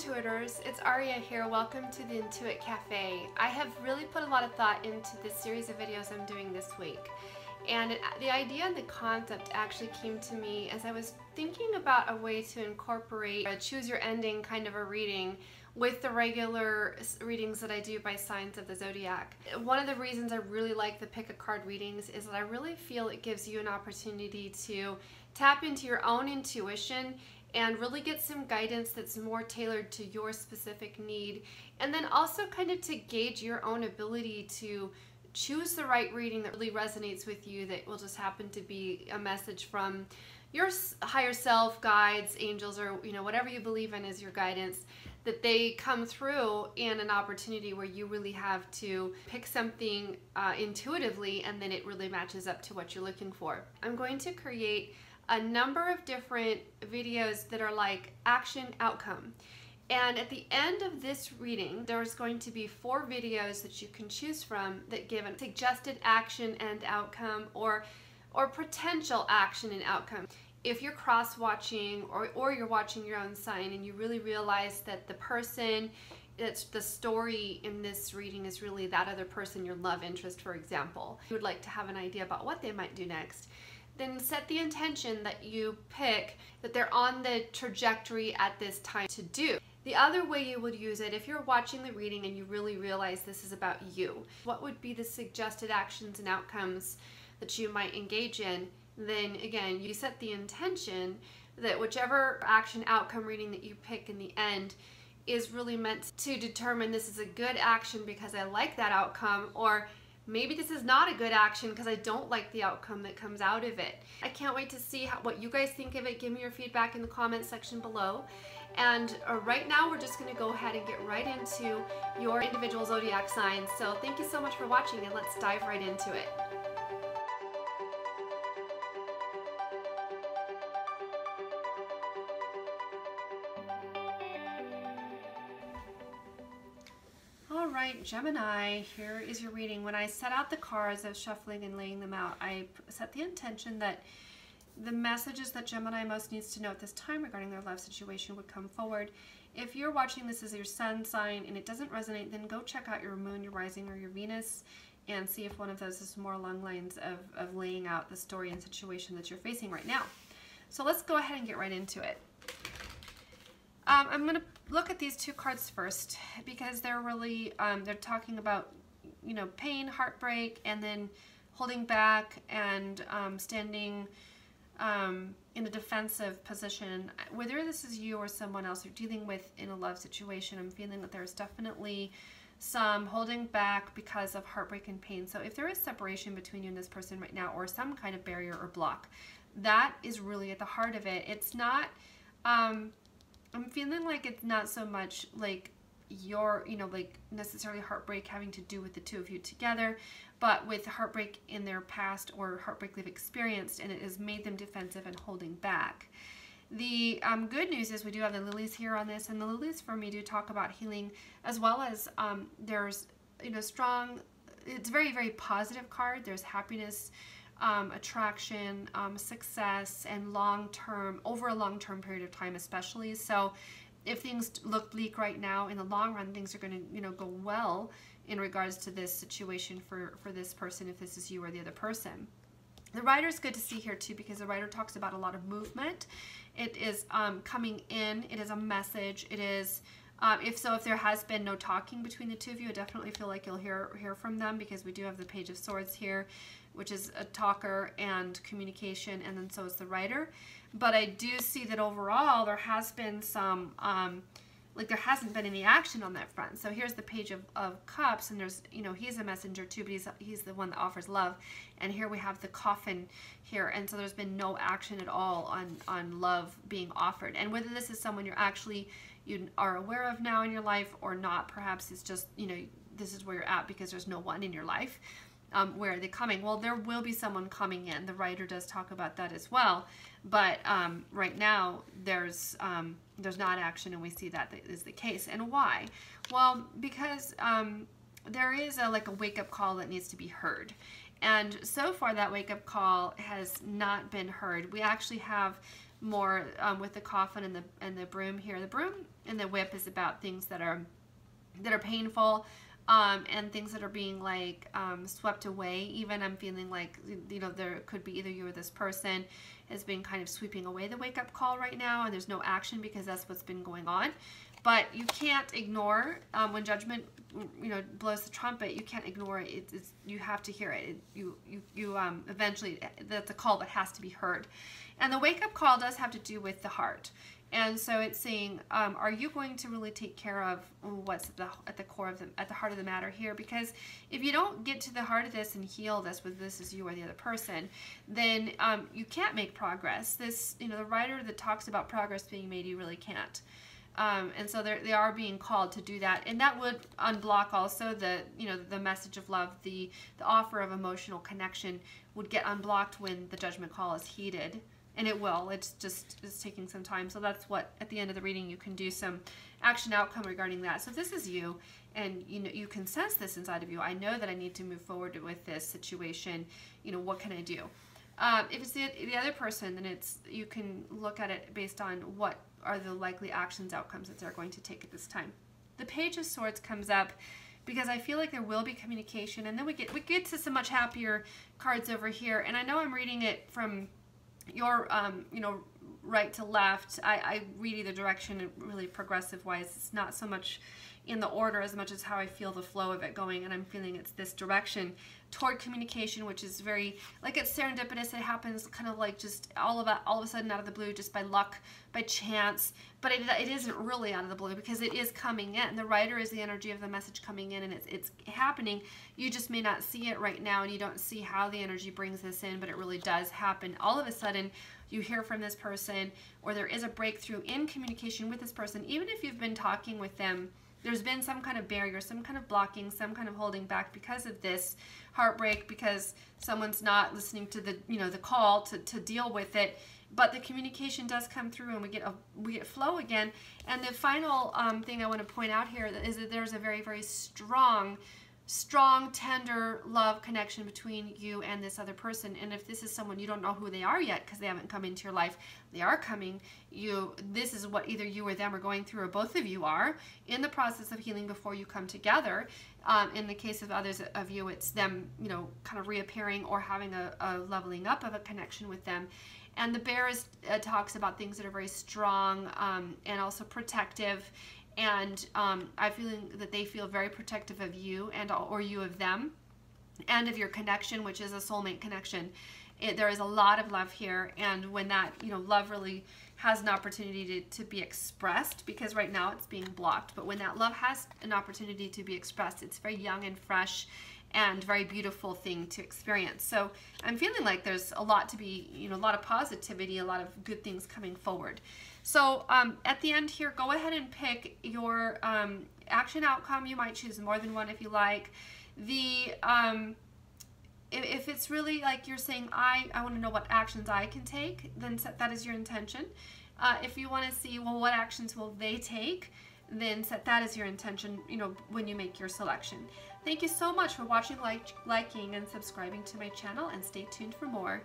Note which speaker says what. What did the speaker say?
Speaker 1: Intuitors, it's Aria here. Welcome to the Intuit Cafe. I have really put a lot of thought into this series of videos I'm doing this week. And the idea and the concept actually came to me as I was thinking about a way to incorporate a choose your ending kind of a reading with the regular readings that I do by signs of the zodiac. One of the reasons I really like the pick a card readings is that I really feel it gives you an opportunity to tap into your own intuition and really get some guidance that's more tailored to your specific need, and then also kind of to gauge your own ability to choose the right reading that really resonates with you, that will just happen to be a message from your higher self, guides, angels, or whatever you believe in as your guidance, that they come through in an opportunity where you really have to pick something intuitively, and then it really matches up to what you're looking for. I'm going to create a number of different videos that are like action outcome. And at the end of this reading, there's going to be 4 videos that you can choose from that give a suggested action and outcome, or potential action and outcome. If you're cross-watching or you're watching your own sign and you really realize that the person, that's the story in this reading is really that other person, your love interest, for example, you would like to have an idea about what they might do next, then set the intention that you pick that they're on the trajectory at this time to do. The other way you would use it, if you're watching the reading and you really realize this is about you, what would be the suggested actions and outcomes that you might engage in? Then again, you set the intention that whichever action outcome reading that you pick in the end is really meant to determine this is a good action because I like that outcome, or maybe this is not a good action because I don't like the outcome that comes out of it. I can't wait to see what you guys think of it. Give me your feedback in the comment section below. And right now we're just going to go ahead and get right into your individual zodiac signs. So thank you so much for watching, and let's dive right into it. Alright, Gemini, here is your reading. When I set out the cards, I was shuffling and laying them out. I set the intention that the messages that Gemini most needs to know at this time regarding their love situation would come forward. If you're watching this as your sun sign and it doesn't resonate, then go check out your moon, your rising, or your Venus and see if one of those is more along lines of laying out the story and situation that you're facing right now. So let's go ahead and get right into it. I'm going to look at these 2 cards first because they're really, they're talking about, pain, heartbreak, and then holding back and standing in a defensive position. Whether this is you or someone else you're dealing with in a love situation, I'm feeling that there's definitely some holding back because of heartbreak and pain. So if there is separation between you and this person right now, or some kind of barrier or block, that is really at the heart of it. It's not, I'm feeling like it's not so much like your, like necessarily heartbreak having to do with the 2 of you together, but with heartbreak in their past or heartbreak they've experienced, and it has made them defensive and holding back. The good news is we do have the lilies here on this, and the lilies for me do talk about healing, as well as there's, strong, it's a very, very positive card. There's happiness, attraction, success, and long-term, over a long-term period of time especially. So if things look bleak right now, in the long run things are going to go well in regards to this situation for this person, if this is you or the other person. The rider's good to see here too, because the rider talks about a lot of movement. It is coming in, it is a message, it is if there has been no talking between the 2 of you, I definitely feel like you'll hear from them, because we do have the Page of Swords here, which is a talker and communication, and then so is the rider. But I do see that overall there has been some, like there hasn't been any action on that front. So here's the Page of Cups, and there's, he's a messenger too, but he's the one that offers love. And here we have the Coffin here, and so there's been no action at all on love being offered. And whether this is someone you are aware of now in your life or not, perhaps it's just, this is where you're at because there's no one in your life. Where are they coming? Well, there will be someone coming in. The writer does talk about that as well. But right now, there's not action, and we see that is the case. And why? Well, because there is like a wake-up call that needs to be heard. And so far, that wake-up call has not been heard. We actually have more with the coffin and the broom here. The broom and the whip is about things that are painful, and things that are being like swept away. Even I'm feeling like, you know, there could be either you or this person has been kind of sweeping away the wake-up call right now, and there's no action because that's what's been going on. But you can't ignore when judgment, you know, blows the trumpet. You can't ignore it. You have to hear it. You eventually, that's a call that has to be heard. And the wake-up call does have to do with the heart. And so it's saying, are you going to really take care of what's at the core of at the heart of the matter here? Because if you don't get to the heart of this and heal this, whether this is you or the other person, then you can't make progress. This, you know, the writer that talks about progress being made, you really can't. And so they are being called to do that, and that would unblock also the, you know, the message of love, the offer of emotional connection would get unblocked when the judgment call is heeded. And it will. It's taking some time. So that's what, at the end of the reading, you can do some action outcome regarding that. So if this is you, and you know, you can sense this inside of you, I know that I need to move forward with this situation. You know, what can I do? If it's the other person, then you can look at it based on what are the likely actions outcomes that they're going to take at this time. The Page of Swords comes up because I feel like there will be communication, and then we get to some much happier cards over here. And I know I'm reading it from your you know, right to left. I read either direction, really progressive wise. It's not so much in the order as much as how I feel the flow of it going, and I'm feeling it's this direction toward communication, which is very, like, it's serendipitous. It happens kind of like just all of a sudden out of the blue, just by luck, by chance, but it isn't really out of the blue because it is coming in. The writer is the energy of the message coming in, and it's happening. You just may not see it right now, and you don't see how the energy brings this in, but it really does happen. All of a sudden, you hear from this person, or there is a breakthrough in communication with this person. Even if you've been talking with them, there's been some kind of barrier, some kind of blocking, some kind of holding back because of this heartbreak, because someone's not listening to the, you know, the call to deal with it. But the communication does come through, and we get flow again. And the final thing I want to point out here is that there's a very, very strong, tender love connection between you and this other person. And if this is someone you don't know who they are yet because they haven't come into your life, they are coming. This is what either you or them are going through, or both of you are in the process of healing before you come together. In the case of others of you, it's them, you know, kind of reappearing or having a leveling up of a connection with them. And the bear talks about things that are very strong and also protective. And I'm feeling that they feel very protective of you, or you of them, and of your connection, which is a soulmate connection. There is a lot of love here, and when that, you know, love really has an opportunity to be expressed, because right now it's being blocked, but when that love has an opportunity to be expressed, it's very young and fresh and very beautiful thing to experience. So I'm feeling like there's a lot to be, you know, a lot of positivity, a lot of good things coming forward. So at the end here, go ahead and pick your action outcome. You might choose more than one if you like. If it's really like you're saying, I want to know what actions I can take, then set that as your intention. If you want to see, well, what actions will they take, then set that as your intention, you know, when you make your selection. Thank you so much for watching, liking, and subscribing to my channel, and stay tuned for more.